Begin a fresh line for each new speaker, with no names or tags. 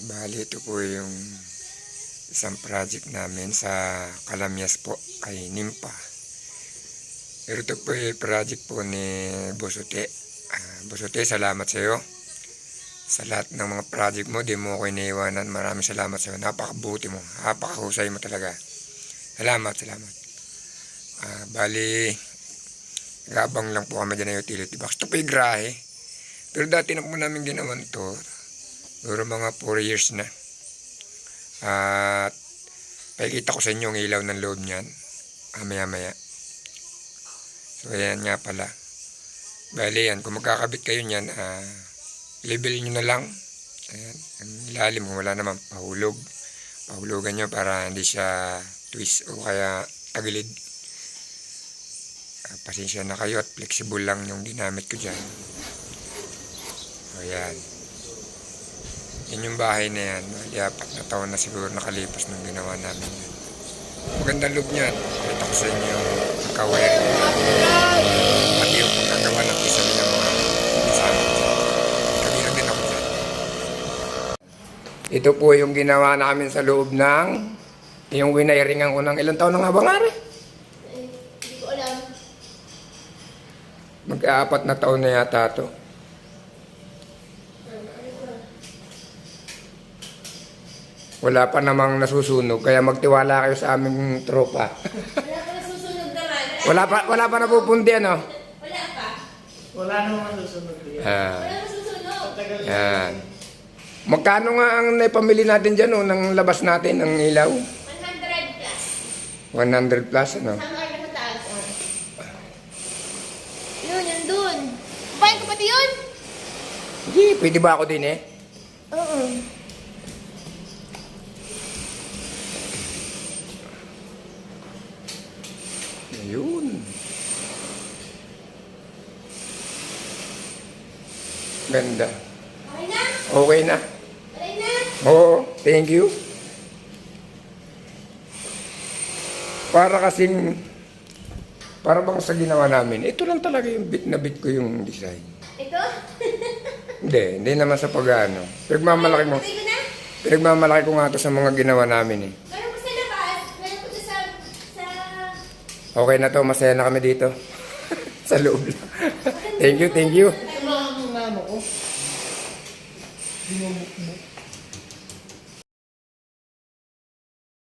Bali ito po yung isang project namin sa Calamyas po kay Nimpa. Pero ito po yung project po ni Bosote. Bosote, salamat sa iyo. Sa lahat ng mga project mo, di mo ako iniiwanan. Maraming salamat sa iyo. Napakabuti mo. Napakahusay mo talaga. Salamat. Bali, gabang lang po kami dyan na utility box. Ito po yung grahe. Pero dati na po namin ginawan to. Siguro mga 4 years na. At pakikita ko sa inyo ang ilaw ng loob niyan. Maya. So ayan nga pala. Bali yan, kung magkakabit kayo niyan, level nyo na lang. Ayan, ang ilalim kung wala naman pahulog. Pahulugan nyo para hindi siya twist o kaya tagilid. Pasensya na kayo at flexible lang yung ginamit ko dyan. Ayan. Yan yung bahay na yan. 4 na taon na siguro nakalipas nung ginawa namin yan. Magandang loob niyan. Kita ko sa inyo yung kawiring niya. Pati yung pagkagawa ng isa niya mga kasama ko dyan. Kabilang din ako dyan. Ito po yung ginawa namin sa loob ng yung winairingan ko ng ilang taon na nga ba nga rin?
Hindi ko alam.
Mag-4 na taon na yata ito. Wala pa namang nasusunog, kaya magtiwala kayo sa aming tropa.
Wala pa nasusunod naman.
Wala pa napupundi, ano?
Wala pa.
Wala namang susunod yan.
Wala nasusunod.
Matagal na.
Yan. Magkano nga ang naipamili natin dyan, ng labas natin, ng ilaw?
100 plus.
100 plus, ano?
Sama ka na sa taas. Yun dun. Kumpain ko pati yun?
Hindi, pwede ba ako din
Oo.
Ayun. Ganda.
Okay na?
Okay na.
Okay na?
Oo, thank you. Para bang sa ginawa namin, ito lang talaga yung bit na bit ko yung design.
Ito?
Hindi naman sa pag-ano. Pinagmamalaki mo.
Pati ko na?
Pinagmamalaki ko nga ito sa mga ginawa namin eh.
Meron ko sa labas. Meron ko sa...
Okay na to, masaya na kami dito. Sa loob lang. Thank you.